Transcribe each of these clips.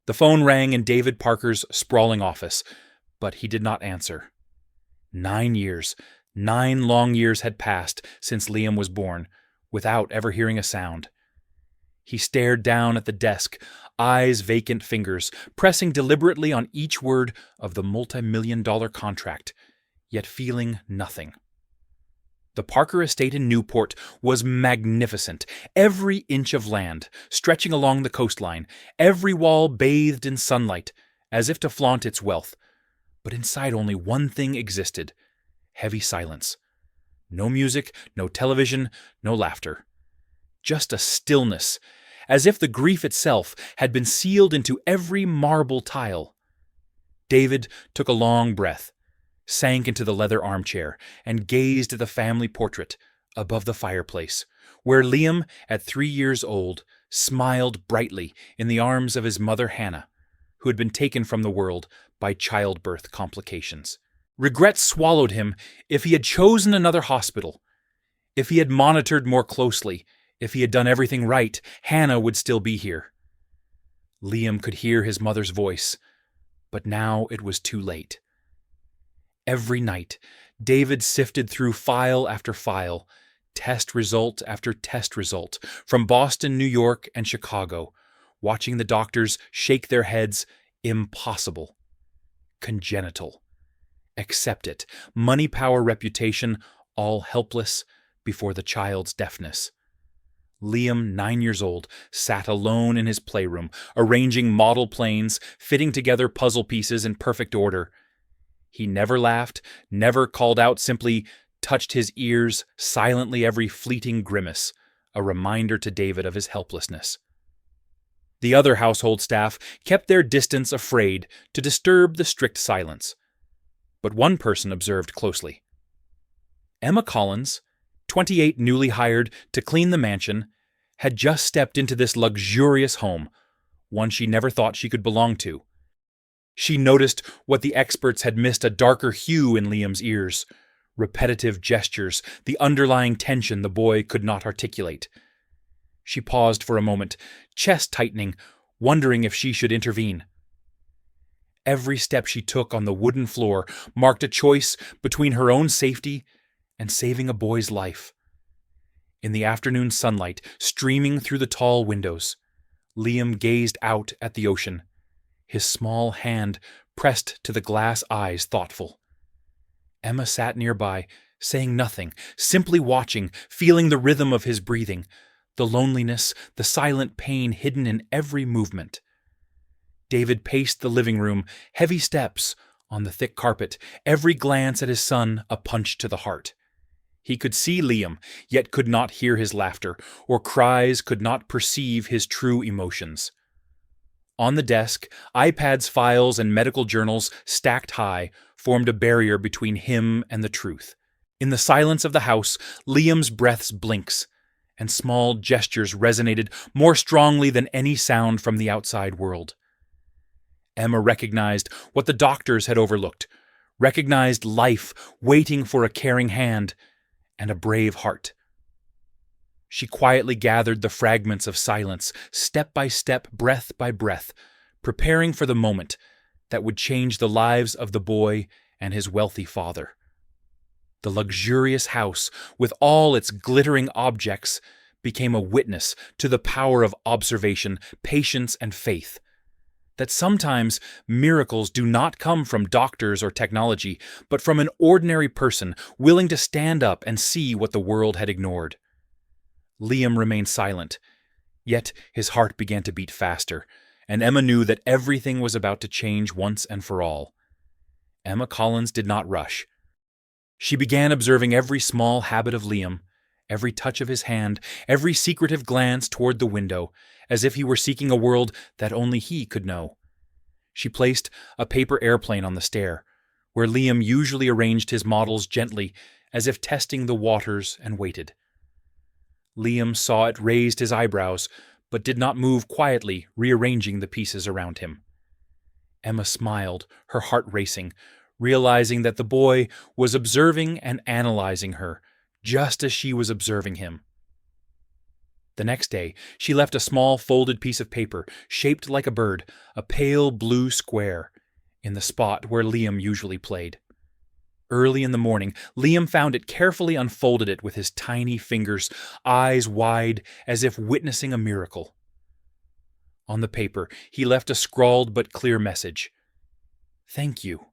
The phone rang in David Parker's sprawling office, but he did not answer. 9 years, 9 long years had passed since Liam was born, without ever hearing a sound. He stared down at the desk, eyes vacant, fingers pressing deliberately on each word of the multi-million-dollar contract, yet feeling nothing. The Parker estate in Newport was magnificent. Every inch of land, stretching along the coastline, every wall bathed in sunlight, as if to flaunt its wealth. But inside only one thing existed: heavy silence. No music, no television, no laughter. Just a stillness, as if the grief itself had been sealed into every marble tile. David took a long breath, sank into the leather armchair, and gazed at the family portrait above the fireplace, where Liam, at 3 years old, smiled brightly in the arms of his mother Hannah, who had been taken from the world by childbirth complications. Regret swallowed him. If he had chosen another hospital, if he had monitored more closely, if he had done everything right, Hannah would still be here. Liam could hear his mother's voice, but now it was too late. Every night, David sifted through file after file, test result after test result, from Boston, New York, and Chicago, watching the doctors shake their heads. Impossible. Congenital. Accept it. Money, power, reputation, all helpless before the child's deafness. Liam, 9 years old, sat alone in his playroom, arranging model planes, fitting together puzzle pieces in perfect order. He never laughed, never called out, simply touched his ears, silently every fleeting grimace, a reminder to David of his helplessness. The other household staff kept their distance, afraid to disturb the strict silence. But one person observed closely. Emma Collins, 28, newly hired to clean the mansion, had just stepped into this luxurious home, one she never thought she could belong to. She noticed what the experts had missed: a darker hue in Liam's ears, repetitive gestures, the underlying tension the boy could not articulate. She paused for a moment, chest tightening, wondering if she should intervene. Every step she took on the wooden floor marked a choice between her own safety and saving a boy's life. In the afternoon sunlight streaming through the tall windows, Liam gazed out at the ocean, his small hand pressed to the glass eyes, thoughtful. Emma sat nearby, saying nothing, simply watching, feeling the rhythm of his breathing, the loneliness, the silent pain hidden in every movement. David paced the living room, heavy steps on the thick carpet, every glance at his son a punch to the heart. He could see Liam, yet could not hear his laughter, or cries, could not perceive his true emotions. On the desk, iPads, files, and medical journals stacked high formed a barrier between him and the truth. In the silence of the house, Liam's breath's blinks and small gestures resonated more strongly than any sound from the outside world. Emma recognized what the doctors had overlooked, recognized life waiting for a caring hand and a brave heart. She quietly gathered the fragments of silence, step by step, breath by breath, preparing for the moment that would change the lives of the boy and his wealthy father. The luxurious house, with all its glittering objects, became a witness to the power of observation, patience, and faith. That sometimes miracles do not come from doctors or technology, but from an ordinary person willing to stand up and see what the world had ignored. Liam remained silent, yet his heart began to beat faster, and Emma knew that everything was about to change once and for all. Emma Collins did not rush. She began observing every small habit of Liam, every touch of his hand, every secretive glance toward the window, as if he were seeking a world that only he could know. She placed a paper airplane on the stair, where Liam usually arranged his models gently, as if testing the waters, and waited. Liam saw it, raised his eyebrows, but did not move, quietly rearranging the pieces around him. Emma smiled, her heart racing, realizing that the boy was observing and analyzing her, just as she was observing him. The next day, she left a small folded piece of paper, shaped like a bird, a pale blue square, in the spot where Liam usually played. Early in the morning, Liam found it, carefully unfolded it with his tiny fingers, eyes wide as if witnessing a miracle. On the paper, he left a scrawled but clear message. "Thank you."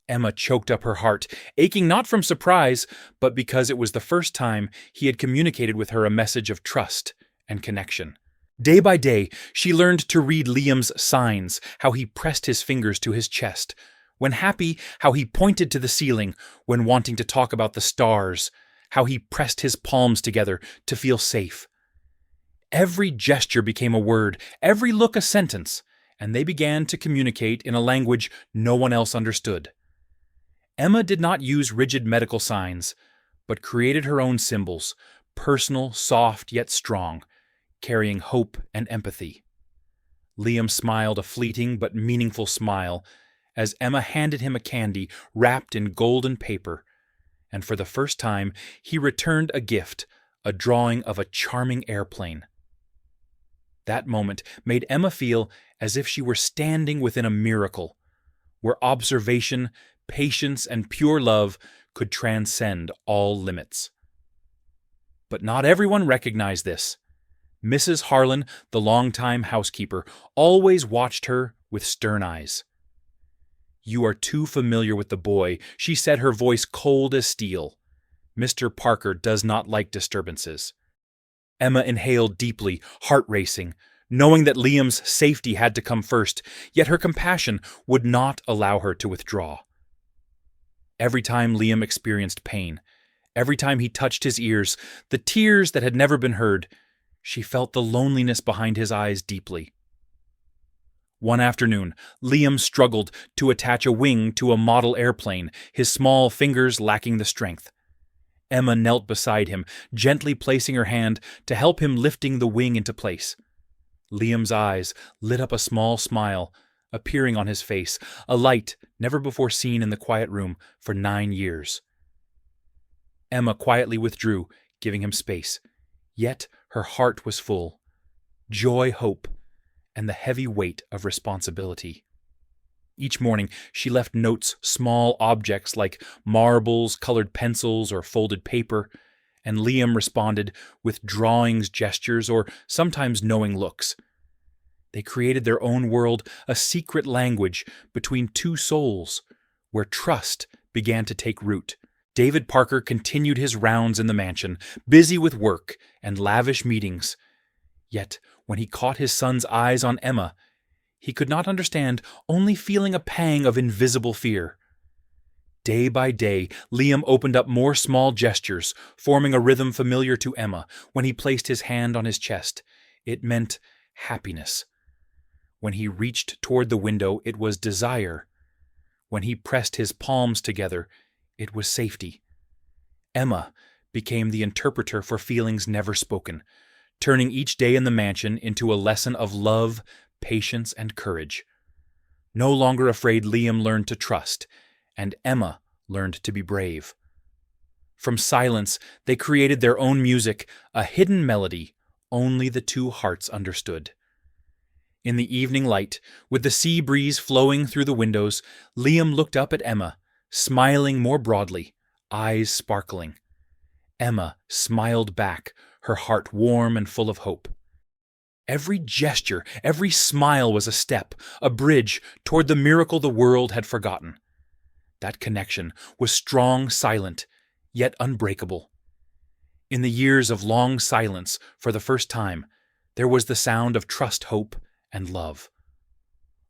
Emma choked up her heart, aching not from surprise, but because it was the first time he had communicated with her a message of trust and connection. Day by day, she learned to read Liam's signs, how he pressed his fingers to his chest. When happy, how he pointed to the ceiling. When wanting to talk about the stars, how he pressed his palms together to feel safe. Every gesture became a word, every look a sentence, and they began to communicate in a language no one else understood. Emma did not use rigid medical signs, but created her own symbols, personal, soft, yet strong, carrying hope and empathy. Liam smiled a fleeting but meaningful smile as Emma handed him a candy wrapped in golden paper, and for the first time he returned a gift, a drawing of a charming airplane. That moment made Emma feel as if she were standing within a miracle, where observation, patience, and pure love could transcend all limits. But not everyone recognized this. Mrs. Harlan, the longtime housekeeper, always watched her with stern eyes. "You are too familiar with the boy," she said, her voice cold as steel. "Mr. Parker does not like disturbances." Emma inhaled deeply, heart racing, knowing that Liam's safety had to come first, yet her compassion would not allow her to withdraw. Every time Liam experienced pain, every time he touched his ears, the tears that had never been heard, she felt the loneliness behind his eyes deeply. One afternoon, Liam struggled to attach a wing to a model airplane, his small fingers lacking the strength. Emma knelt beside him, gently placing her hand to help him lifting the wing into place. Liam's eyes lit up, a small smile appearing on his face, a light never before seen in the quiet room for 9 years. Emma quietly withdrew, giving him space, yet her heart was full. Joy, hope, and the heavy weight of responsibility. Each morning, she left notes, small objects like marbles, colored pencils, or folded paper, and Liam responded with drawings, gestures, or sometimes knowing looks. They created their own world, a secret language between two souls, where trust began to take root. David Parker continued his rounds in the mansion, busy with work and lavish meetings. Yet, when he caught his son's eyes on Emma, he could not understand, only feeling a pang of invisible fear. Day by day, Liam opened up more small gestures, forming a rhythm familiar to Emma. When he placed his hand on his chest, it meant happiness. When he reached toward the window, it was desire. When he pressed his palms together, it was safety. Emma became the interpreter for feelings never spoken, turning each day in the mansion into a lesson of love, patience, and courage. No longer afraid, Liam learned to trust, and Emma learned to be brave. From silence, they created their own music, a hidden melody only the two hearts understood. In the evening light, with the sea breeze flowing through the windows, Liam looked up at Emma, smiling more broadly, eyes sparkling. Emma smiled back, her heart warm and full of hope. Every gesture, every smile was a step, a bridge toward the miracle the world had forgotten. That connection was strong, silent, yet unbreakable. In the years of long silence, for the first time, there was the sound of trust, hope, and love.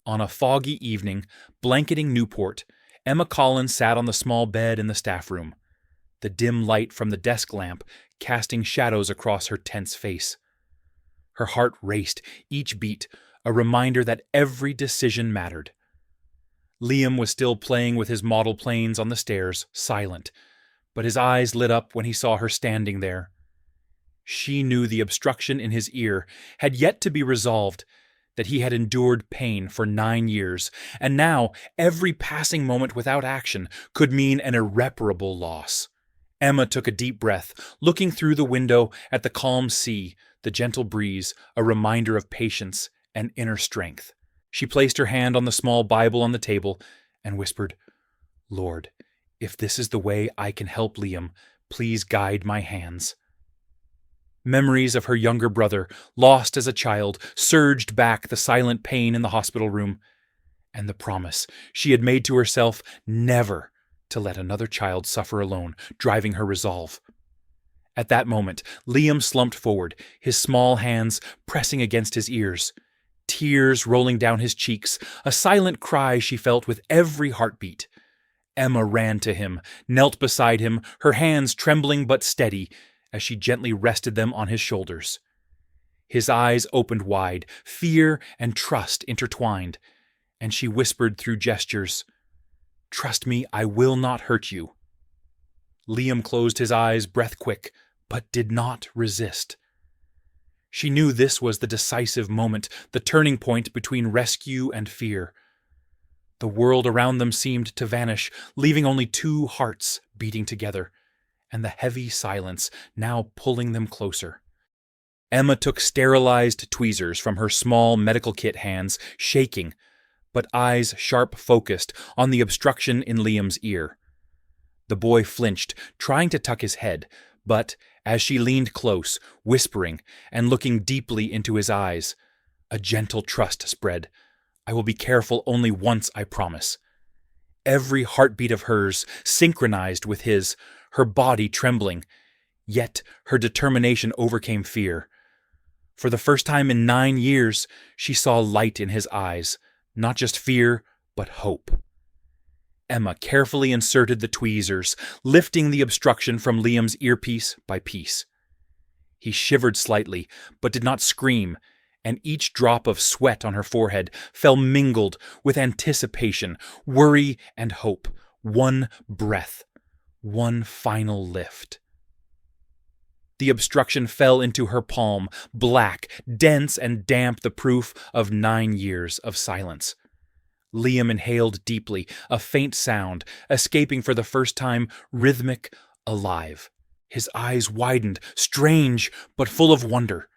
On a foggy evening, blanketing Newport, Emma Collins sat on the small bed in the staff room, the dim light from the desk lamp casting shadows across her tense face. Her heart raced, each beat a reminder that every decision mattered. Liam was still playing with his model planes on the stairs, silent, but his eyes lit up when he saw her standing there. She knew the obstruction in his ear had yet to be resolved, that he had endured pain for 9 years, and now every passing moment without action could mean an irreparable loss. Emma took a deep breath, looking through the window at the calm sea, the gentle breeze, a reminder of patience and inner strength. She placed her hand on the small Bible on the table and whispered, "Lord, if this is the way I can help Liam, please guide my hands." Memories of her younger brother, lost as a child, surged back the silent pain in the hospital room, and the promise she had made to herself never to let another child suffer alone, driving her resolve. At that moment, Liam slumped forward, his small hands pressing against his ears, tears rolling down his cheeks, a silent cry she felt with every heartbeat. Emma ran to him, knelt beside him, her hands trembling but steady, as she gently rested them on his shoulders. His eyes opened wide, fear and trust intertwined, and she whispered through gestures, "Trust me, I will not hurt you." Liam closed his eyes, breath quick, but did not resist. She knew this was the decisive moment, the turning point between rescue and fear. The world around them seemed to vanish, leaving only two hearts beating together, and the heavy silence now pulling them closer. Emma took sterilized tweezers from her small medical kit hands, shaking, but eyes sharp-focused on the obstruction in Liam's ear. The boy flinched, trying to tuck his head, but as she leaned close, whispering and looking deeply into his eyes, a gentle trust spread. "I will be careful only once, I promise." Every heartbeat of hers synchronized with his, her body trembling, yet her determination overcame fear. For the first time in 9 years, she saw light in his eyes, not just fear, but hope. Emma carefully inserted the tweezers, lifting the obstruction from Liam's earpiece by piece. He shivered slightly, but did not scream, and each drop of sweat on her forehead fell mingled with anticipation, worry, and hope. One breath, one final lift. The obstruction fell into her palm, black, dense, and damp, the proof of 9 years of silence. Liam inhaled deeply, a faint sound, escaping for the first time, rhythmic, alive. His eyes widened, strange, but full of wonder.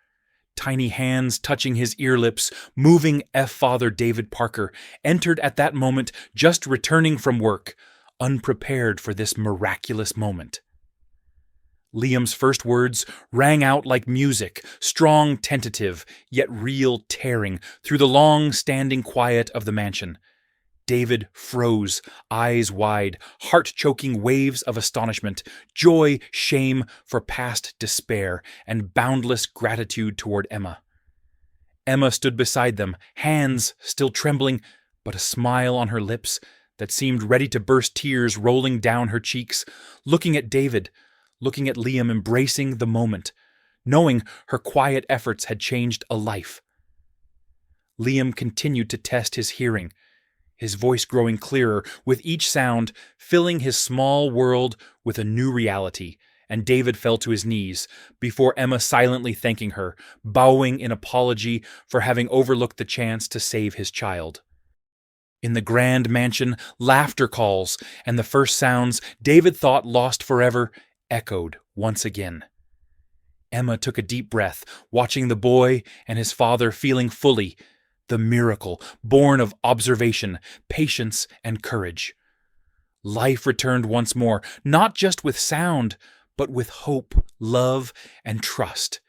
Tiny hands touching his ear-lips, moving Father David Parker, entered at that moment, just returning from work, unprepared for this miraculous moment. Liam's first words rang out like music, strong, tentative, yet real, tearing through the long-standing quiet of the mansion. David froze, eyes wide, heart-choking waves of astonishment, joy, shame for past despair, and boundless gratitude toward Emma. Emma stood beside them, hands still trembling, but a smile on her lips that seemed ready to burst, tears rolling down her cheeks, looking at David, looking at Liam, embracing the moment, knowing her quiet efforts had changed a life. Liam continued to test his hearing, his voice growing clearer with each sound, filling his small world with a new reality, and David fell to his knees before Emma, silently thanking her, bowing in apology for having overlooked the chance to save his child. In the grand mansion, laughter calls, and the first sounds David thought lost forever echoed once again. Emma took a deep breath, watching the boy and his father, feeling fully the miracle born of observation, patience, and courage. Life returned once more, not just with sound, but with hope, love, and trust.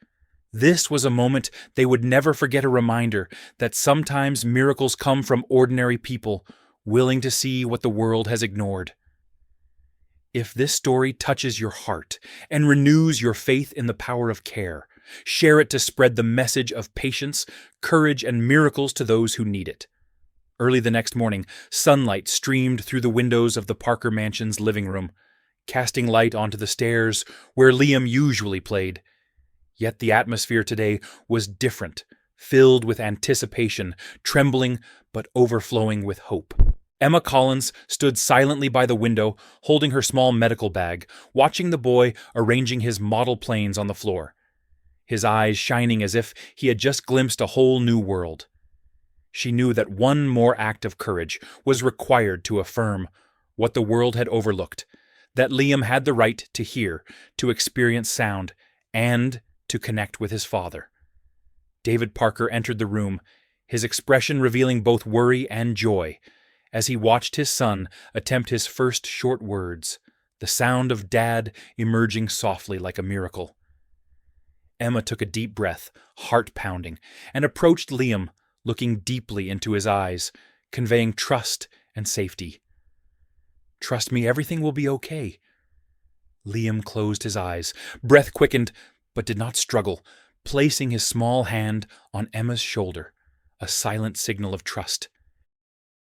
This was a moment they would never forget, a reminder that sometimes miracles come from ordinary people, willing to see what the world has ignored. If this story touches your heart and renews your faith in the power of care, share it to spread the message of patience, courage, and miracles to those who need it. Early the next morning, sunlight streamed through the windows of the Parker Mansion's living room, casting light onto the stairs where Liam usually played. Yet the atmosphere today was different, filled with anticipation, trembling but overflowing with hope. Emma Collins stood silently by the window, holding her small medical bag, watching the boy arranging his model planes on the floor, his eyes shining as if he had just glimpsed a whole new world. She knew that one more act of courage was required to affirm what the world had overlooked, that Liam had the right to hear, to experience sound, and to connect with his father. David Parker entered the room, his expression revealing both worry and joy, as he watched his son attempt his first short words, the sound of Dad emerging softly like a miracle. Emma took a deep breath, heart pounding, and approached Liam, looking deeply into his eyes, conveying trust and safety. "Trust me, everything will be okay." Liam closed his eyes, breath quickened, but did not struggle, placing his small hand on Emma's shoulder, a silent signal of trust.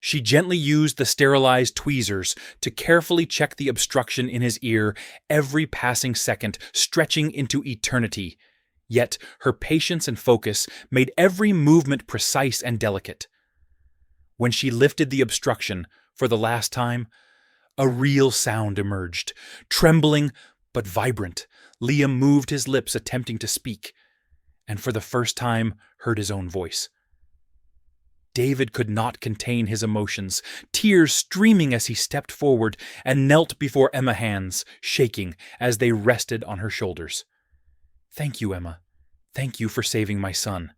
She gently used the sterilized tweezers to carefully check the obstruction in his ear, every passing second stretching into eternity. Yet her patience and focus made every movement precise and delicate. When she lifted the obstruction for the last time, a real sound emerged. Trembling but vibrant, Liam moved his lips attempting to speak, and for the first time heard his own voice. David could not contain his emotions, tears streaming as he stepped forward and knelt before Emma's hands, shaking as they rested on her shoulders. "Thank you, Emma. Thank you for saving my son."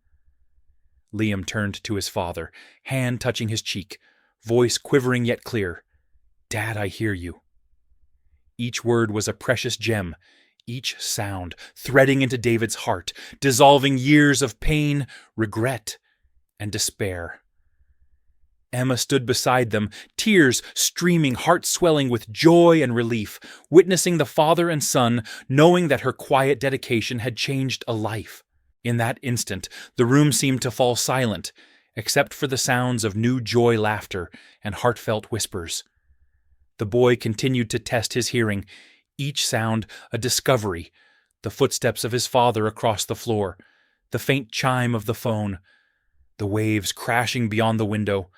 Liam turned to his father, hand touching his cheek, voice quivering yet clear. "Dad, I hear you." Each word was a precious gem, each sound threading into David's heart, dissolving years of pain, regret, and despair. Emma stood beside them, tears streaming, heart swelling with joy and relief, witnessing the father and son, knowing that her quiet dedication had changed a life. In that instant, the room seemed to fall silent, except for the sounds of new joy laughter and heartfelt whispers. The boy continued to test his hearing, each sound a discovery, the footsteps of his father across the floor, the faint chime of the phone, the waves crashing beyond the window.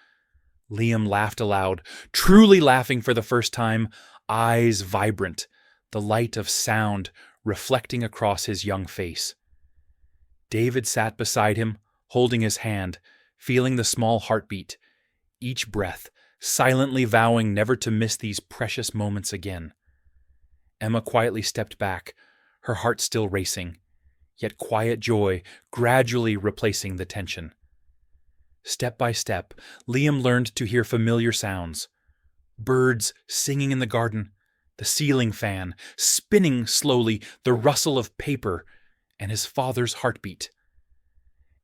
Liam laughed aloud, truly laughing for the first time, eyes vibrant, the light of sound reflecting across his young face. David sat beside him, holding his hand, feeling the small heartbeat, each breath, silently vowing never to miss these precious moments again. Emma quietly stepped back, her heart still racing, yet quiet joy gradually replacing the tension. Step by step, Liam learned to hear familiar sounds. Birds singing in the garden, the ceiling fan spinning slowly, the rustle of paper, and his father's heartbeat.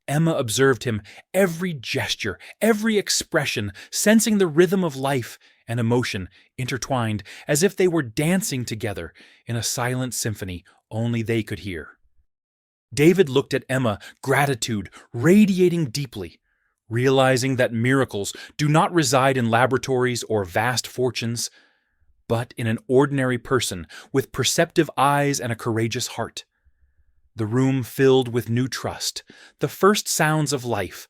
Emma observed him, every gesture, every expression, sensing the rhythm of life and emotion intertwined as if they were dancing together in a silent symphony only they could hear. David looked at Emma, gratitude radiating deeply, realizing that miracles do not reside in laboratories or vast fortunes, but in an ordinary person with perceptive eyes and a courageous heart. The room filled with new trust, the first sounds of life,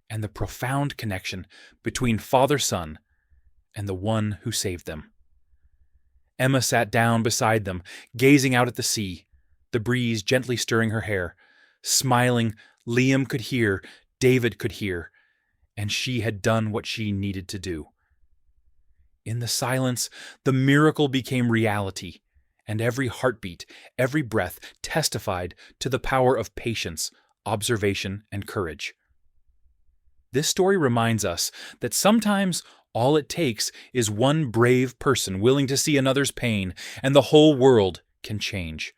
and the profound connection between father-son and the one who saved them. Emma sat down beside them, gazing out at the sea, the breeze gently stirring her hair. Smiling, Liam could hear, David could hear, and she had done what she needed to do. In the silence, the miracle became reality, and every heartbeat, every breath testified to the power of patience, observation, and courage. This story reminds us that sometimes all it takes is one brave person willing to see another's pain, and the whole world can change.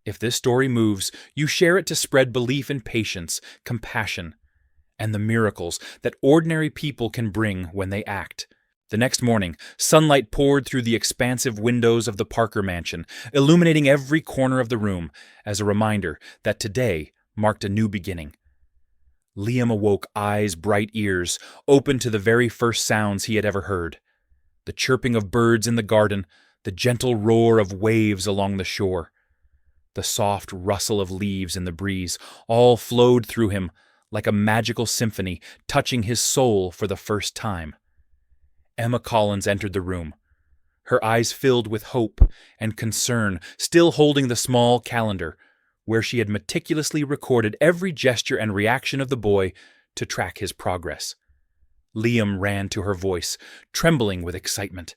If this story moves, you share it to spread belief in patience, compassion, and the miracles that ordinary people can bring when they act. The next morning, sunlight poured through the expansive windows of the Parker mansion, illuminating every corner of the room as a reminder that today marked a new beginning. Liam awoke, eyes bright, ears open to the very first sounds he had ever heard. The chirping of birds in the garden, the gentle roar of waves along the shore, the soft rustle of leaves in the breeze, all flowed through him like a magical symphony, touching his soul for the first time. Emma Collins entered the room, her eyes filled with hope and concern, still holding the small calendar, where she had meticulously recorded every gesture and reaction of the boy to track his progress. Liam ran to her voice, trembling with excitement.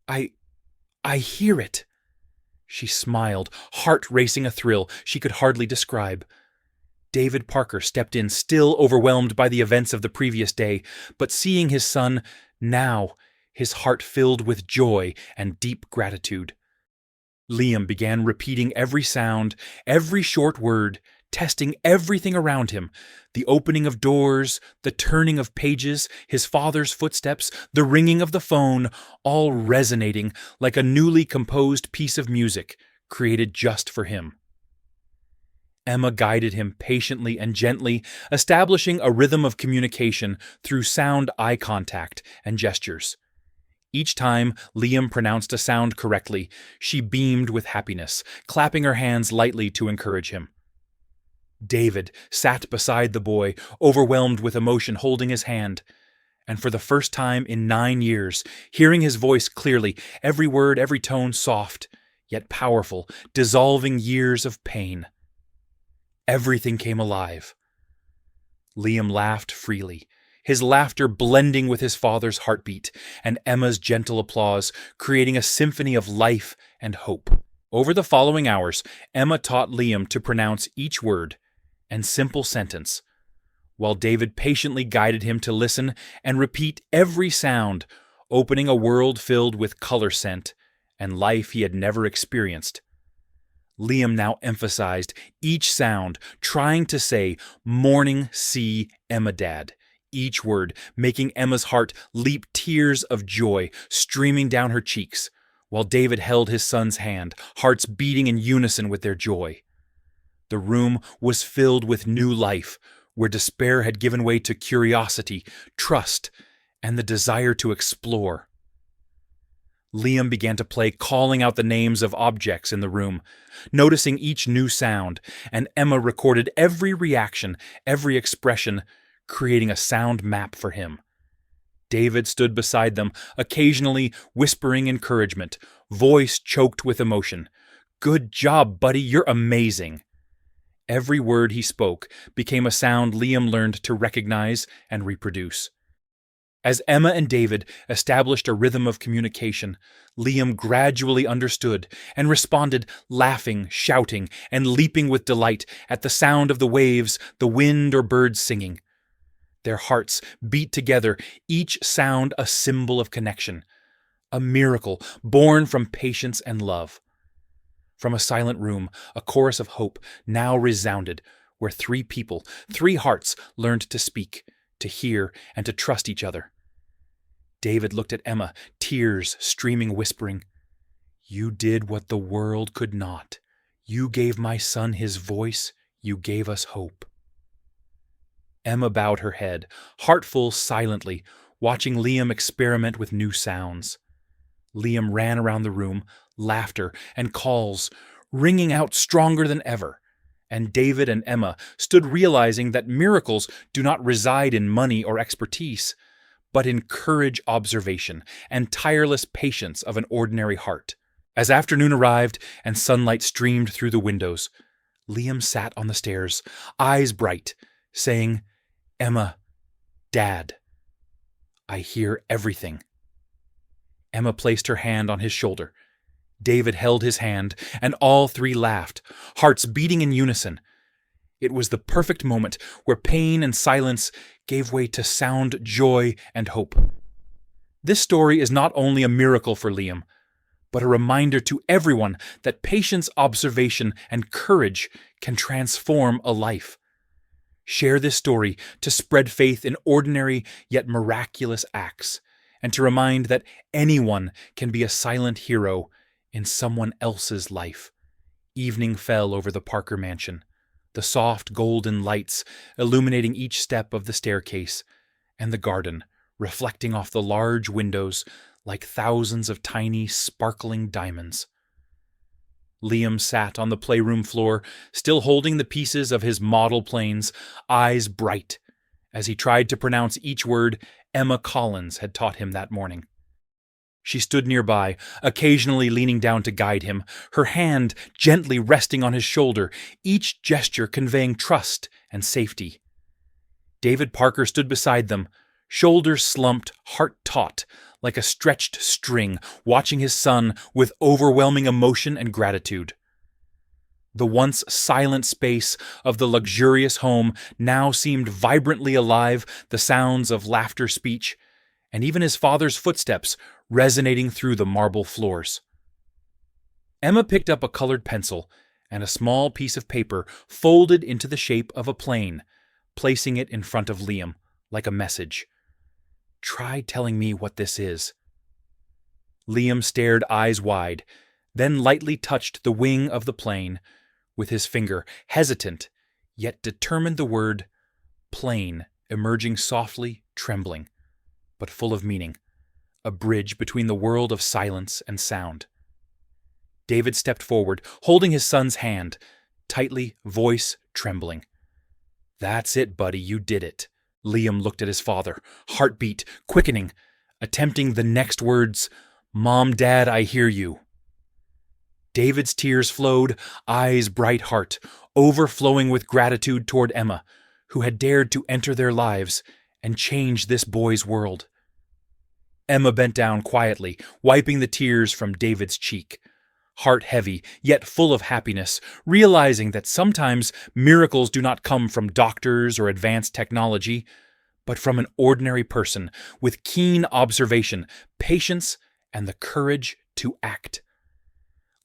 I I hear it." She smiled, heart racing a thrill she could hardly describe. David Parker stepped in, still overwhelmed by the events of the previous day, but seeing his son now, his heart filled with joy and deep gratitude. Liam began repeating every sound, every short word, testing everything around him: the opening of doors, the turning of pages, his father's footsteps, the ringing of the phone, all resonating like a newly composed piece of music created just for him. Emma guided him patiently and gently, establishing a rhythm of communication through sound eye contact and gestures. Each time Liam pronounced a sound correctly, she beamed with happiness, clapping her hands lightly to encourage him. David sat beside the boy, overwhelmed with emotion, holding his hand, and for the first time in 9 years, hearing his voice clearly, every word, every tone soft, yet powerful, dissolving years of pain. Everything came alive. Liam laughed freely, his laughter blending with his father's heartbeat and Emma's gentle applause, creating a symphony of life and hope. Over the following hours, Emma taught Liam to pronounce each word and simple sentence, while David patiently guided him to listen and repeat every sound, opening a world filled with color scent and life he had never experienced. Liam now emphasized each sound, trying to say, "Morning, see, Emma, Dad," each word making Emma's heart leap, tears of joy streaming down her cheeks, while David held his son's hand, hearts beating in unison with their joy. The room was filled with new life, where despair had given way to curiosity, trust, and the desire to explore. Liam began to play, calling out the names of objects in the room, noticing each new sound, and Emma recorded every reaction, every expression, creating a sound map for him. David stood beside them, occasionally whispering encouragement, voice choked with emotion. "Good job, buddy, you're amazing." Every word he spoke became a sound Liam learned to recognize and reproduce. As Emma and David established a rhythm of communication, Liam gradually understood and responded, laughing, shouting, and leaping with delight at the sound of the waves, the wind, or birds singing. Their hearts beat together, each sound a symbol of connection, a miracle born from patience and love. From a silent room, a chorus of hope now resounded, where 3 people, 3 hearts learned to speak, to hear, and to trust each other. David looked at Emma, tears streaming, whispering, "You did what the world could not. You gave my son his voice. You gave us hope." Emma bowed her head, heartful silently, watching Liam experiment with new sounds. Liam ran around the room, laughter and calls ringing out stronger than ever, and David and Emma stood realizing that miracles do not reside in money or expertise, but in courage, observation, and tireless patience of an ordinary heart. As afternoon arrived and sunlight streamed through the windows, Liam sat on the stairs, eyes bright, saying, "Emma, Dad, I hear everything." Emma placed her hand on his shoulder. David held his hand, and all 3 laughed, hearts beating in unison. It was the perfect moment where pain and silence gave way to sound, joy, and hope. This story is not only a miracle for Liam, but a reminder to everyone that patience, observation, and courage can transform a life. Share this story to spread faith in ordinary yet miraculous acts, and to remind that anyone can be a silent hero in someone else's life. Evening fell over the Parker mansion, the soft golden lights illuminating each step of the staircase, and the garden reflecting off the large windows like thousands of tiny, sparkling diamonds. Liam sat on the playroom floor, still holding the pieces of his model planes, eyes bright, as he tried to pronounce each word Emma Collins had taught him that morning. She stood nearby, occasionally leaning down to guide him, her hand gently resting on his shoulder, each gesture conveying trust and safety. David Parker stood beside them, shoulders slumped, heart taut, like a stretched string, watching his son with overwhelming emotion and gratitude. The once silent space of the luxurious home now seemed vibrantly alive, the sounds of laughter, speech, and even his father's footsteps resonating through the marble floors. Emma picked up a colored pencil and a small piece of paper folded into the shape of a plane, placing it in front of Liam, like a message. "Try telling me what this is." Liam stared eyes wide, then lightly touched the wing of the plane with his finger, hesitant, yet determined, the word plane emerging softly, trembling, but full of meaning, a bridge between the world of silence and sound. David stepped forward, holding his son's hand, tightly, voice trembling. "That's it, buddy, you did it." Liam looked at his father, heartbeat quickening, attempting the next words, "Mom, Dad, I hear you." David's tears flowed, eyes bright, heart overflowing with gratitude toward Emma, who had dared to enter their lives and change this boy's world. Emma bent down quietly, wiping the tears from David's cheek, heart heavy, yet full of happiness, realizing that sometimes miracles do not come from doctors or advanced technology, but from an ordinary person with keen observation, patience, and the courage to act.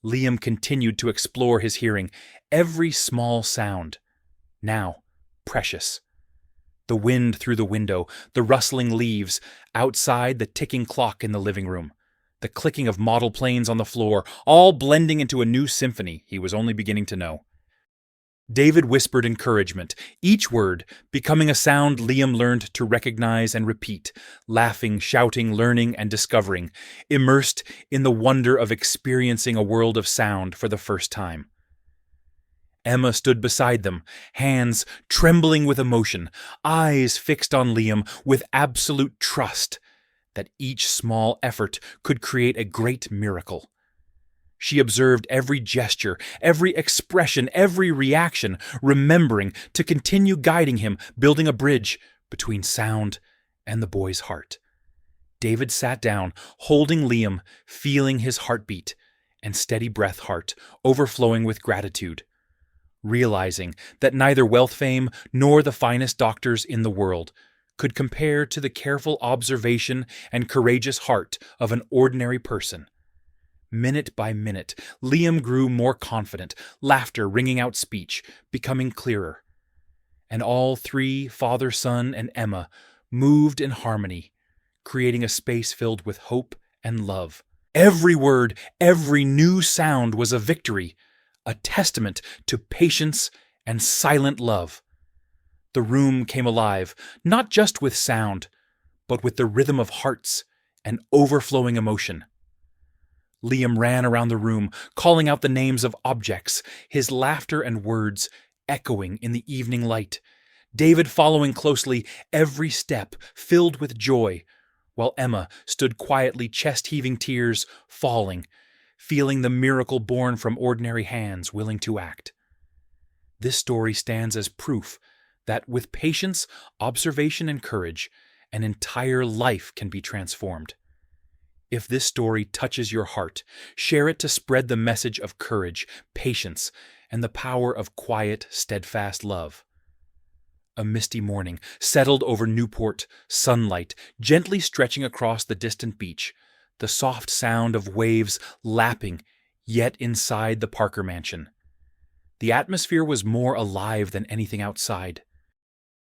Liam continued to explore his hearing, every small sound, now precious. The wind through the window, the rustling leaves, outside the ticking clock in the living room, the clicking of model planes on the floor, all blending into a new symphony he was only beginning to know. David whispered encouragement, each word becoming a sound Liam learned to recognize and repeat, laughing, shouting, learning, and discovering, immersed in the wonder of experiencing a world of sound for the first time. Emma stood beside them, hands trembling with emotion, eyes fixed on Liam with absolute trust that each small effort could create a great miracle. She observed every gesture, every expression, every reaction, remembering to continue guiding him, building a bridge between sound and the boy's heart. David sat down, holding Liam, feeling his heartbeat and steady breath, heart overflowing with gratitude, realizing that neither wealth, fame, nor the finest doctors in the world could compare to the careful observation and courageous heart of an ordinary person. Minute by minute, Liam grew more confident, laughter ringing out speech, becoming clearer. And all three, father, son, and Emma, moved in harmony, creating a space filled with hope and love. Every word, every new sound was a victory, a testament to patience and silent love. The room came alive, not just with sound, but with the rhythm of hearts and overflowing emotion. Liam ran around the room, calling out the names of objects, his laughter and words echoing in the evening light, David following closely, every step filled with joy, while Emma stood quietly, chest-heaving, tears falling, feeling the miracle born from ordinary hands willing to act. This story stands as proof that with patience, observation, and courage, an entire life can be transformed. If this story touches your heart, share it to spread the message of courage, patience, and the power of quiet, steadfast love. A misty morning settled over Newport, sunlight gently stretching across the distant beach, the soft sound of waves lapping, yet inside the Parker mansion. The atmosphere was more alive than anything outside.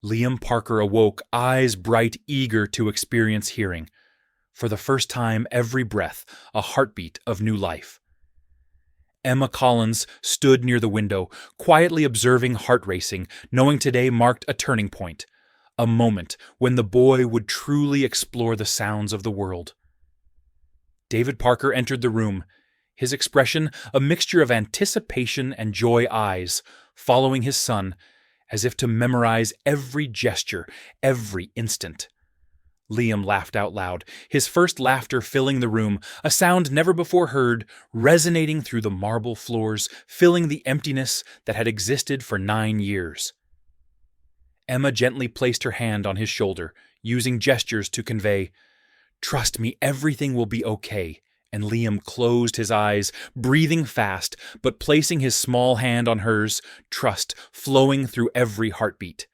Liam Parker awoke, eyes bright, eager to experience hearing. For the first time, every breath, a heartbeat of new life. Emma Collins stood near the window, quietly observing, heart racing, knowing today marked a turning point, a moment when the boy would truly explore the sounds of the world. David Parker entered the room, his expression a mixture of anticipation and joy, eyes following his son, as if to memorize every gesture, every instant. Liam laughed out loud, his first laughter filling the room, a sound never before heard, resonating through the marble floors, filling the emptiness that had existed for 9 years. Emma gently placed her hand on his shoulder, using gestures to convey, Trust me, everything will be okay. And Liam closed his eyes, breathing fast, but placing his small hand on hers, trust flowing through every heartbeat.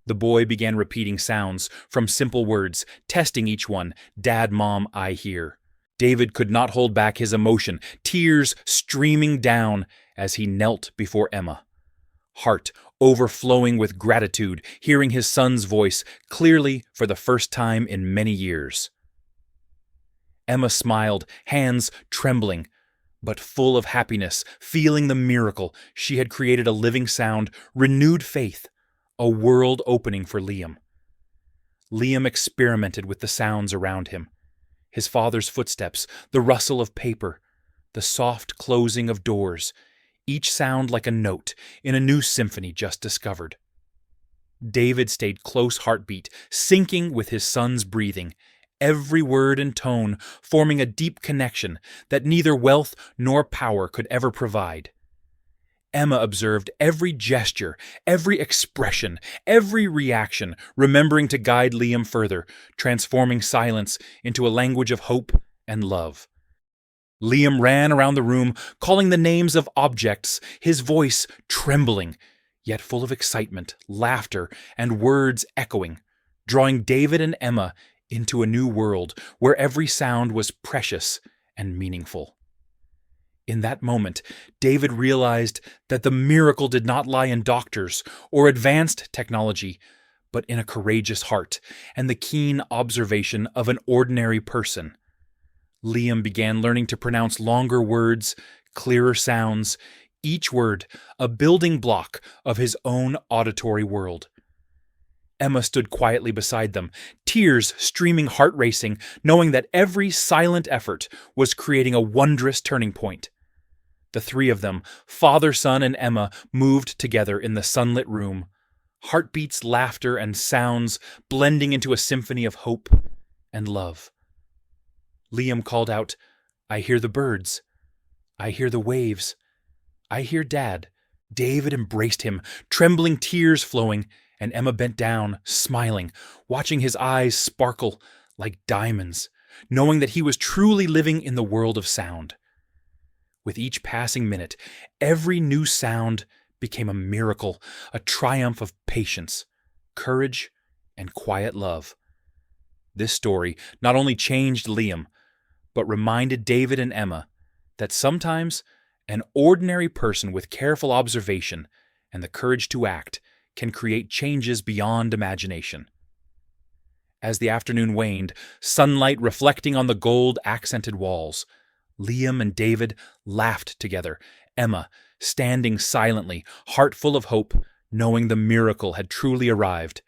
The boy began repeating sounds from simple words, testing each one. Dad, Mom, I hear. David could not hold back his emotion, tears streaming down as he knelt before Emma. Heart overflowing with gratitude, hearing his son's voice clearly for the first time in many years. Emma smiled, hands trembling, but full of happiness, feeling the miracle. She had created a living sound, renewed faith, a world opening for Liam. Liam experimented with the sounds around him. His father's footsteps, the rustle of paper, the soft closing of doors, each sound like a note in a new symphony just discovered. David stayed close heartbeat, syncing with his son's breathing, every word and tone forming a deep connection that neither wealth nor power could ever provide. Emma observed every gesture, every expression, every reaction, remembering to guide Liam further, transforming silence into a language of hope and love. Liam ran around the room, calling the names of objects, his voice trembling, yet full of excitement, laughter, and words echoing, drawing David and Emma into a new world where every sound was precious and meaningful. In that moment, David realized that the miracle did not lie in doctors or advanced technology, but in a courageous heart and the keen observation of an ordinary person. Liam began learning to pronounce longer words, clearer sounds, each word a building block of his own auditory world. Emma stood quietly beside them, tears streaming, heart racing, knowing that every silent effort was creating a wondrous turning point. The three of them, father, son, and Emma, moved together in the sunlit room, heartbeats, laughter, and sounds blending into a symphony of hope and love. Liam called out, "I hear the birds. I hear the waves. I hear Dad." David embraced him, trembling, tears flowing, and Emma bent down, smiling, watching his eyes sparkle like diamonds, knowing that he was truly living in the world of sound. With each passing minute, every new sound became a miracle, a triumph of patience, courage, and quiet love. This story not only changed Liam, but reminded David and Emma that sometimes an ordinary person with careful observation and the courage to act can create changes beyond imagination. As the afternoon waned, sunlight reflecting on the gold-accented walls, Liam and David laughed together, Emma standing silently, heart full of hope, knowing the miracle had truly arrived.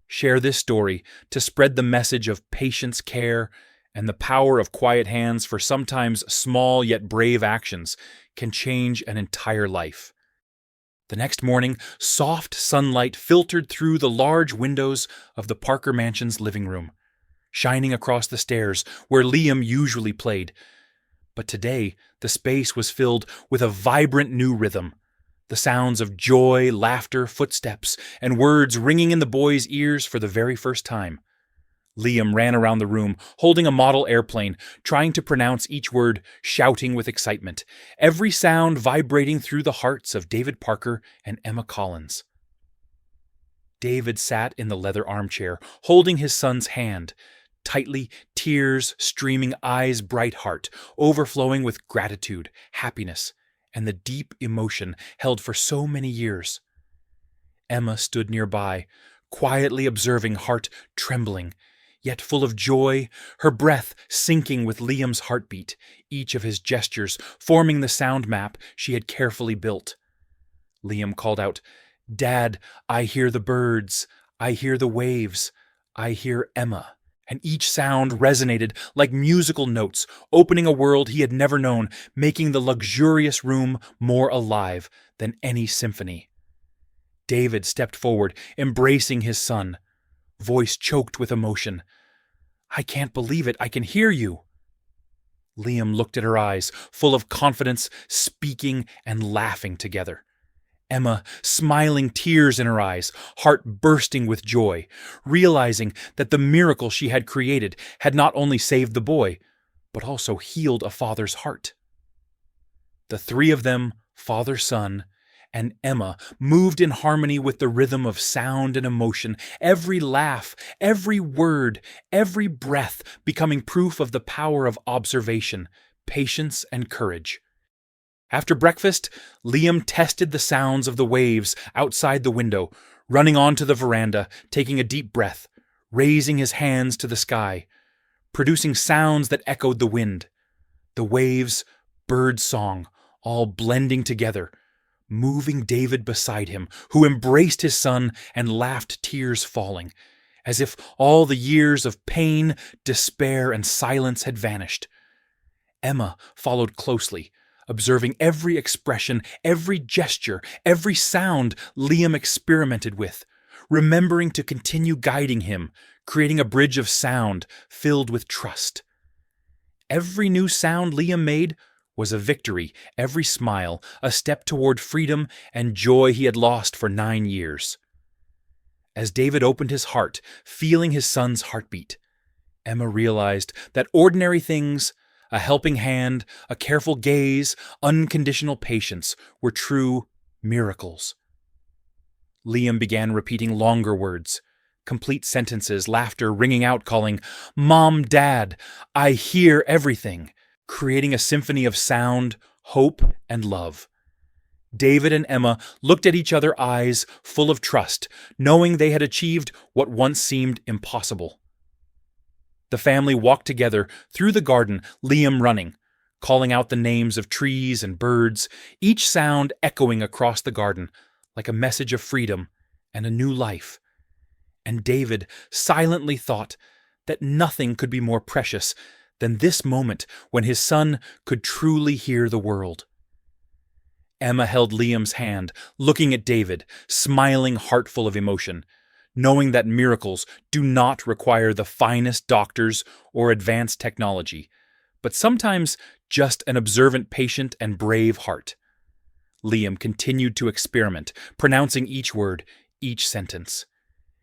Share this story to spread the message of patience, care, and the power of quiet hands, for sometimes small yet brave actions can change an entire life. The next morning, soft sunlight filtered through the large windows of the Parker Mansion's living room, shining across the stairs where Liam usually played. But today, the space was filled with a vibrant new rhythm, the sounds of joy, laughter, footsteps, and words ringing in the boy's ears for the very first time. Liam ran around the room, holding a model airplane, trying to pronounce each word, shouting with excitement, every sound vibrating through the hearts of David Parker and Emma Collins. David sat in the leather armchair, holding his son's hand, tightly, tears streaming, eyes bright, heart overflowing with gratitude, happiness, and the deep emotion held for so many years. Emma stood nearby, quietly observing, heart trembling, yet full of joy, her breath syncing with Liam's heartbeat, each of his gestures forming the sound map she had carefully built. Liam called out, "Dad, I hear the birds. I hear the waves. I hear Emma." And each sound resonated like musical notes, opening a world he had never known, making the luxurious room more alive than any symphony. David stepped forward, embracing his son, voice choked with emotion. "I can't believe it. I can hear you." Liam looked at her eyes, full of confidence, speaking and laughing together. Emma, smiling, tears in her eyes, heart bursting with joy, realizing that the miracle she had created had not only saved the boy, but also healed a father's heart. The three of them, father, son, and Emma, moved in harmony with the rhythm of sound and emotion, every laugh, every word, every breath becoming proof of the power of observation, patience, and courage. After breakfast, Liam tested the sounds of the waves outside the window, running onto the veranda, taking a deep breath, raising his hands to the sky, producing sounds that echoed the wind. The waves, bird song, all blending together, moving David beside him, who embraced his son and laughed, tears falling, as if all the years of pain, despair, and silence had vanished. Emma followed closely, observing every expression, every gesture, every sound Liam experimented with, remembering to continue guiding him, creating a bridge of sound filled with trust. Every new sound Liam made was a victory, every smile a step toward freedom and joy he had lost for 9 years. As David opened his heart, feeling his son's heartbeat, Emma realized that ordinary things, a helping hand, a careful gaze, unconditional patience, were true miracles. Liam began repeating longer words, complete sentences, laughter ringing out, calling, "Mom, Dad, I hear everything," creating a symphony of sound, hope, and love. David and Emma looked at each other, eyes full of trust, knowing they had achieved what once seemed impossible. The family walked together through the garden, Liam running, calling out the names of trees and birds, each sound echoing across the garden like a message of freedom and a new life. And David silently thought that nothing could be more precious than this moment when his son could truly hear the world. Emma held Liam's hand, looking at David, smiling, heartful of emotion, knowing that miracles do not require the finest doctors or advanced technology, but sometimes just an observant, patient, and brave heart. Liam continued to experiment, pronouncing each word, each sentence.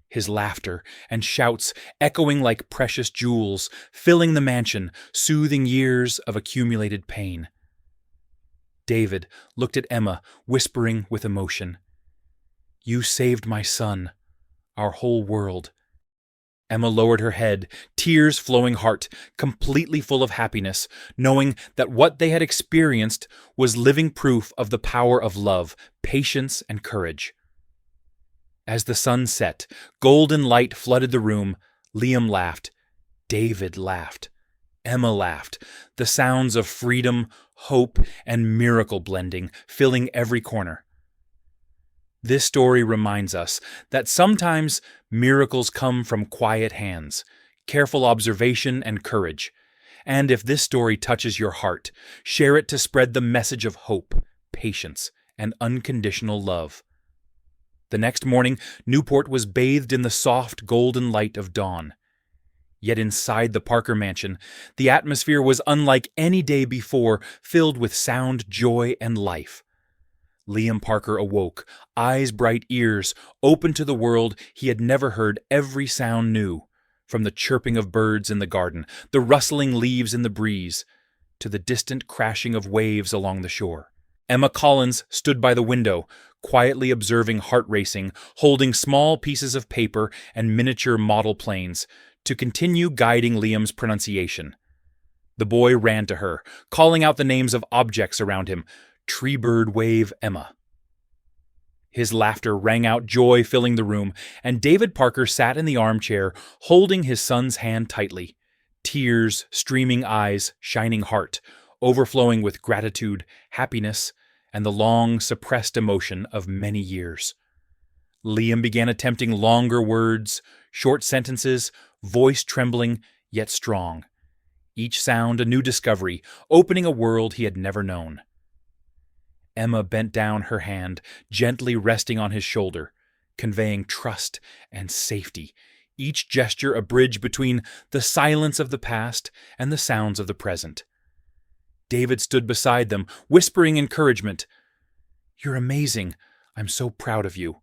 His laughter and shouts echoing like precious jewels, filling the mansion, soothing years of accumulated pain. David looked at Emma, whispering with emotion, "You saved my son, our whole world." Emma lowered her head, tears flowing, heart completely full of happiness, knowing that what they had experienced was living proof of the power of love, patience, and courage. As the sun set, golden light flooded the room. Liam laughed. David laughed. Emma laughed. The sounds of freedom, hope, and miracle blending, filling every corner. This story reminds us that sometimes miracles come from quiet hands, careful observation, and courage. And if this story touches your heart, share it to spread the message of hope, patience, and unconditional love. The next morning, Newport was bathed in the soft golden light of dawn. Yet inside the Parker mansion, the atmosphere was unlike any day before, filled with sound, joy, and life. Liam Parker awoke, eyes bright, ears open to the world he had never heard every sound new, from the chirping of birds in the garden, the rustling leaves in the breeze, to the distant crashing of waves along the shore. Emma Collins stood by the window, quietly observing, heart racing, holding small pieces of paper and miniature model planes to continue guiding Liam's pronunciation. The boy ran to her, calling out the names of objects around him. Tree bird wave Emma. His laughter rang out, joy filling the room, and David Parker sat in the armchair, holding his son's hand tightly, tears, streaming eyes, shining heart, overflowing with gratitude, happiness, and the long suppressed emotion of many years. Liam began attempting longer words, short sentences, voice trembling yet strong. Each sound a new discovery, opening a world he had never known. Emma bent down her hand, gently resting on his shoulder, conveying trust and safety, each gesture a bridge between the silence of the past and the sounds of the present. David stood beside them, whispering encouragement. "You're amazing. I'm so proud of you."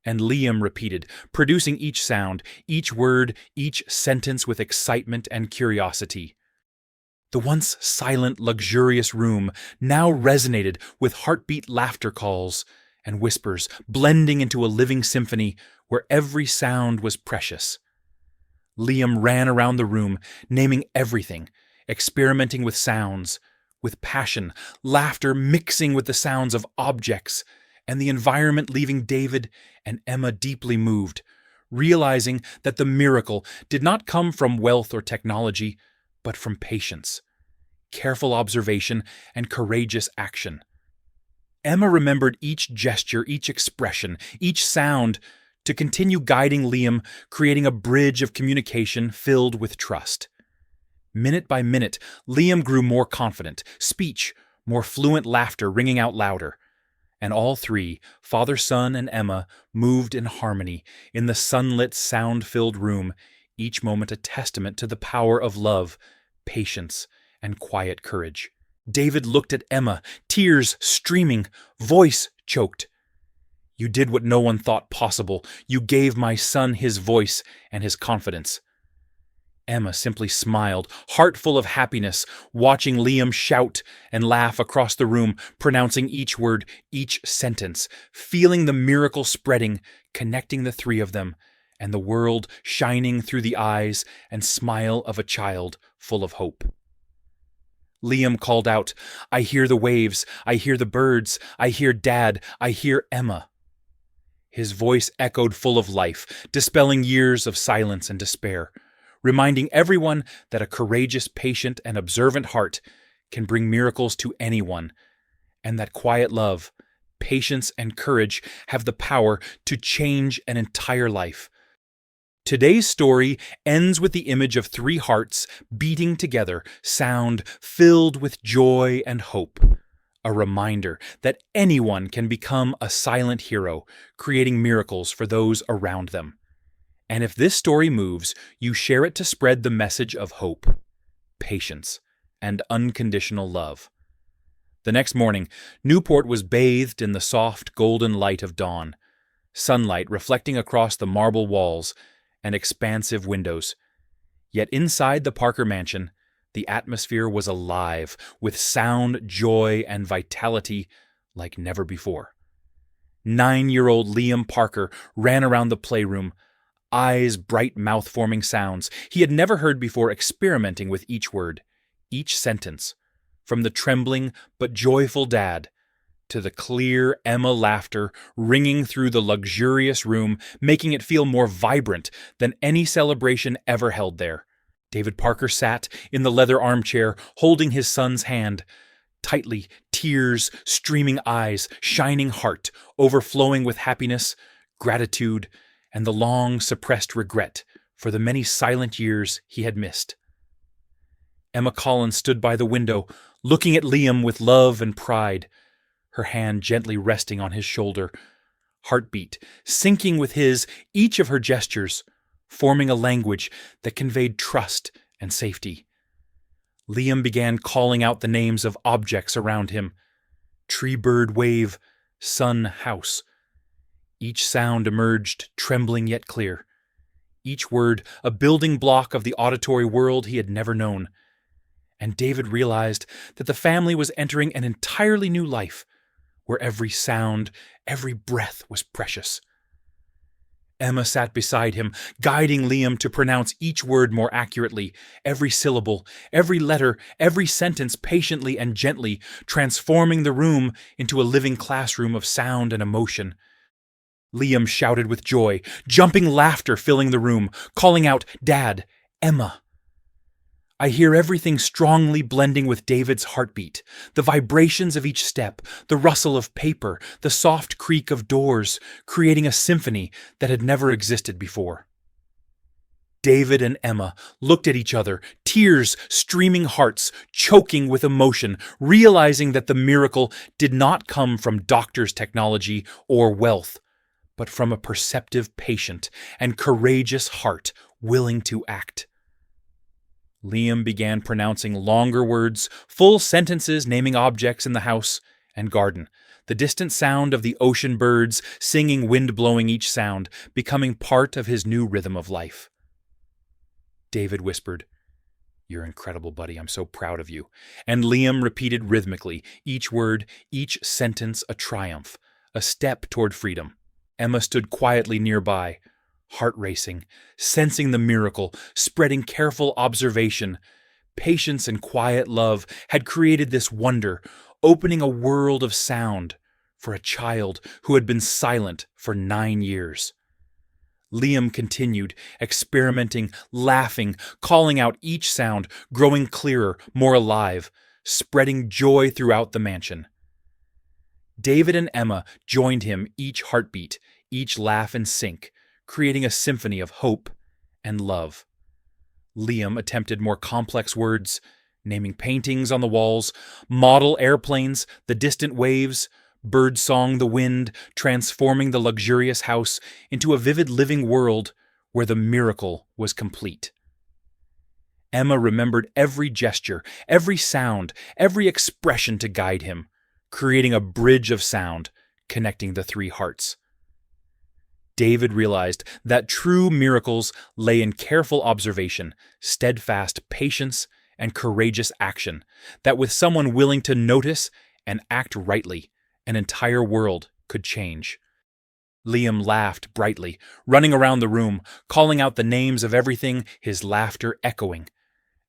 And Liam repeated, producing each sound, each word, each sentence with excitement and curiosity. The once silent, luxurious room now resonated with heartbeat laughter calls and whispers, blending into a living symphony where every sound was precious. Liam ran around the room, naming everything, experimenting with sounds, with passion, laughter mixing with the sounds of objects, and the environment leaving David and Emma deeply moved, realizing that the miracle did not come from wealth or technology, but from patience, careful observation, and courageous action. Emma remembered each gesture, each expression, each sound to continue guiding Liam, creating a bridge of communication filled with trust. Minute by minute, Liam grew more confident, speech, more fluent, laughter ringing out louder. And all three, father, son, and Emma, moved in harmony in the sunlit, sound-filled room, each moment a testament to the power of love, patience, and quiet courage. David looked at Emma, tears streaming, voice choked. "You did what no one thought possible. You gave my son his voice and his confidence." Emma simply smiled, heart full of happiness, watching Liam shout and laugh across the room, pronouncing each word, each sentence, feeling the miracle spreading, connecting the three of them, and the world shining through the eyes and smile of a child full of hope. Liam called out, "I hear the waves, I hear the birds, I hear Dad, I hear Emma." His voice echoed full of life, dispelling years of silence and despair, reminding everyone that a courageous, patient, and observant heart can bring miracles to anyone, and that quiet love, patience, and courage have the power to change an entire life. Today's story ends with the image of three hearts beating together, sound filled with joy and hope. A reminder that anyone can become a silent hero, creating miracles for those around them. And if this story moves, you share it to spread the message of hope, patience, and unconditional love. The next morning, Newport was bathed in the soft golden light of dawn, sunlight reflecting across the marble walls and expansive windows. Yet inside the Parker mansion, the atmosphere was alive with sound, joy, and vitality like never before. 9-year-old Liam Parker ran around the playroom, eyes bright, mouth-forming sounds he had never heard before, experimenting with each word, each sentence, from the trembling but joyful Dad to the clear Emma laughter ringing through the luxurious room, making it feel more vibrant than any celebration ever held there. David Parker sat in the leather armchair, holding his son's hand, tightly, tears, streaming eyes, shining heart, overflowing with happiness, gratitude, and the long suppressed regret for the many silent years he had missed. Emma Collins stood by the window, looking at Liam with love and pride, her hand gently resting on his shoulder, heartbeat syncing with his, each of her gestures forming a language that conveyed trust and safety. Liam began calling out the names of objects around him: tree, bird, wave, sun, house. Each sound emerged, trembling yet clear. Each word a building block of the auditory world he had never known. And David realized that the family was entering an entirely new life, where every sound, every breath was precious. Emma sat beside him, guiding Liam to pronounce each word more accurately, every syllable, every letter, every sentence patiently and gently, transforming the room into a living classroom of sound and emotion. Liam shouted with joy, jumping laughter filling the room, calling out, "Dad, Emma." I hear everything strongly blending with David's heartbeat, the vibrations of each step, the rustle of paper, the soft creak of doors, creating a symphony that had never existed before. David and Emma looked at each other, tears streaming, hearts choking with emotion, realizing that the miracle did not come from doctors' technology or wealth, but from a perceptive, patient, and courageous heart willing to act. Liam began pronouncing longer words, full sentences naming objects in the house and garden, the distant sound of the ocean birds singing, wind blowing each sound, becoming part of his new rhythm of life. David whispered, "You're incredible, buddy. I'm so proud of you." And Liam repeated rhythmically, each word, each sentence a triumph, a step toward freedom. Emma stood quietly nearby, heart racing, sensing the miracle, spreading careful observation. Patience and quiet love had created this wonder, opening a world of sound for a child who had been silent for 9 years. Liam continued, experimenting, laughing, calling out each sound, growing clearer, more alive, spreading joy throughout the mansion. David and Emma joined him, each heartbeat, each laugh in sync, creating a symphony of hope and love. Liam attempted more complex words, naming paintings on the walls, model airplanes, the distant waves, birdsong, the wind, transforming the luxurious house into a vivid living world where the miracle was complete. Emma remembered every gesture, every sound, every expression to guide him, creating a bridge of sound connecting the three hearts. David realized that true miracles lay in careful observation, steadfast patience, and courageous action, that with someone willing to notice and act rightly, an entire world could change. Liam laughed brightly, running around the room, calling out the names of everything, his laughter echoing.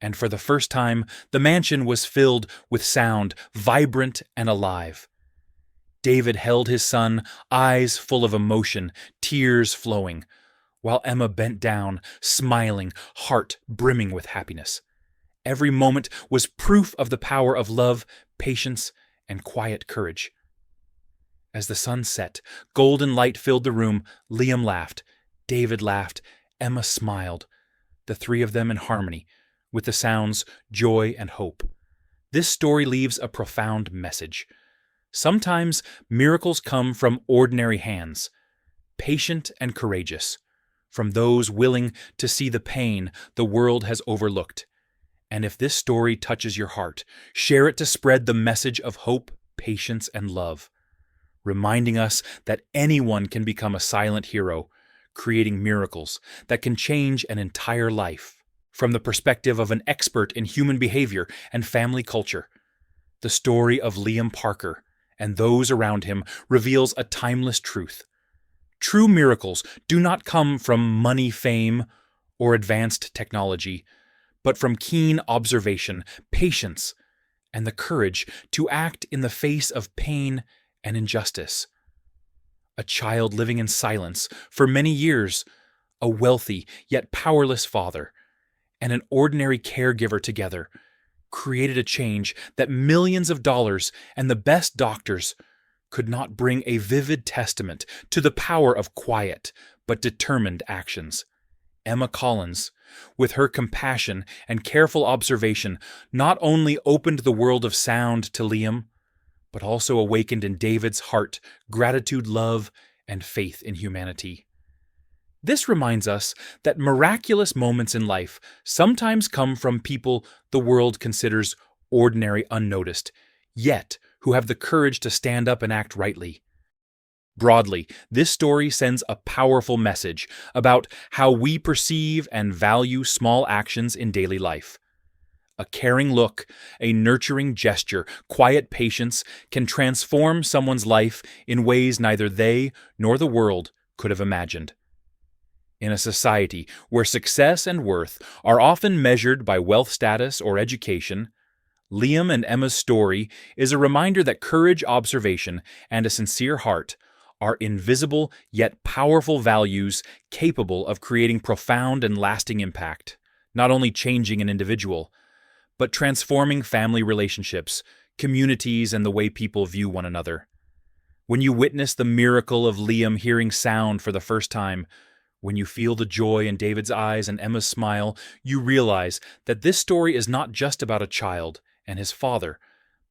And for the first time, the mansion was filled with sound, vibrant and alive. David held his son, eyes full of emotion, tears flowing, while Emma bent down, smiling, heart brimming with happiness. Every moment was proof of the power of love, patience, and quiet courage. As the sun set, golden light filled the room. Liam laughed, David laughed, Emma smiled, the three of them in harmony, with the sounds joy and hope. This story leaves a profound message. Sometimes miracles come from ordinary hands, patient and courageous, from those willing to see the pain the world has overlooked. And if this story touches your heart, share it to spread the message of hope, patience, and love, reminding us that anyone can become a silent hero, creating miracles that can change an entire life. From the perspective of an expert in human behavior and family culture, the story of Liam Parker and those around him reveals a timeless truth. True miracles do not come from money, fame, or advanced technology, but from keen observation, patience, and the courage to act in the face of pain and injustice. A child living in silence for many years, a wealthy yet powerless father, and an ordinary caregiver together created a change that millions of dollars and the best doctors could not bring, a vivid testament to the power of quiet but determined actions. Emma Collins, with her compassion and careful observation, not only opened the world of sound to Liam, but also awakened in David's heart gratitude, love, and faith in humanity. This reminds us that miraculous moments in life sometimes come from people the world considers ordinary, unnoticed, yet who have the courage to stand up and act rightly. Broadly, this story sends a powerful message about how we perceive and value small actions in daily life. A caring look, a nurturing gesture, quiet patience can transform someone's life in ways neither they nor the world could have imagined. In a society where success and worth are often measured by wealth status or education, Liam and Emma's story is a reminder that courage, observation, and a sincere heart are invisible yet powerful values capable of creating profound and lasting impact, not only changing an individual, but transforming family relationships, communities, and the way people view one another. When you witness the miracle of Liam hearing sound for the first time, when you feel the joy in David's eyes and Emma's smile, you realize that this story is not just about a child and his father,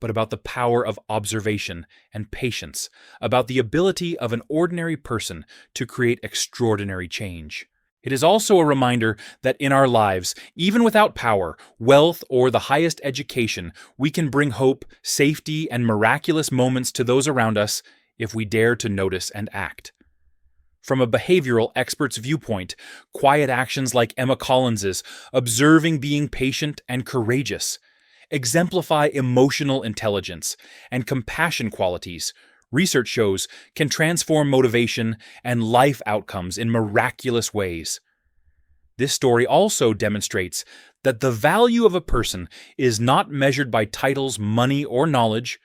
but about the power of observation and patience, about the ability of an ordinary person to create extraordinary change. It is also a reminder that in our lives, even without power, wealth, or the highest education, we can bring hope, safety, and miraculous moments to those around us if we dare to notice and act. From a behavioral expert's viewpoint, quiet actions like Emma Collins's, observing being patient and courageous, exemplify emotional intelligence and compassion qualities research shows can transform motivation and life outcomes in miraculous ways. This story also demonstrates that the value of a person is not measured by titles, money, or knowledge,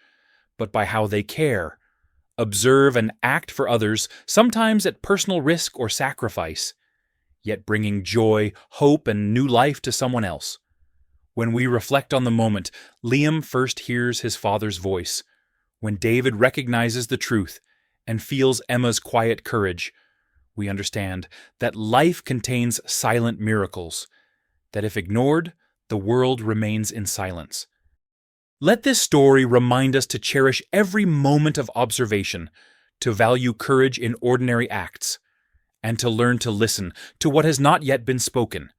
but by how they care, observe, and act for others, sometimes at personal risk or sacrifice, yet bringing joy, hope, and new life to someone else. When we reflect on the moment Liam first hears his father's voice, when David recognizes the truth and feels Emma's quiet courage, we understand that life contains silent miracles, that if ignored, the world remains in silence. Let this story remind us to cherish every moment of observation, to value courage in ordinary acts, and to learn to listen to what has not yet been spoken.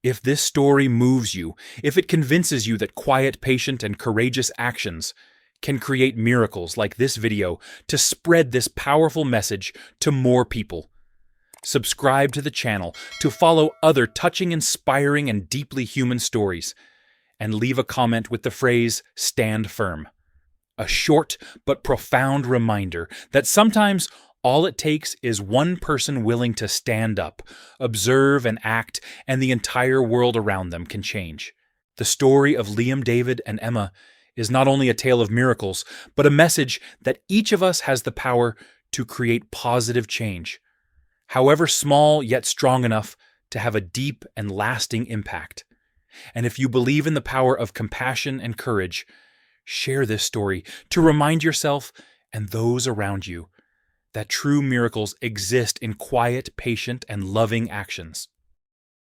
If this story moves you, if it convinces you that quiet, patient, and courageous actions can create miracles like this video to spread this powerful message to more people, subscribe to the channel to follow other touching, inspiring, and deeply human stories, and leave a comment with the phrase, "Stand firm." A short but profound reminder that sometimes all it takes is one person willing to stand up, observe, and act, and the entire world around them can change. The story of Liam, David, and Emma is not only a tale of miracles, but a message that each of us has the power to create positive change, however small yet strong enough to have a deep and lasting impact. And if you believe in the power of compassion and courage, share this story to remind yourself and those around you that true miracles exist in quiet, patient, and loving actions.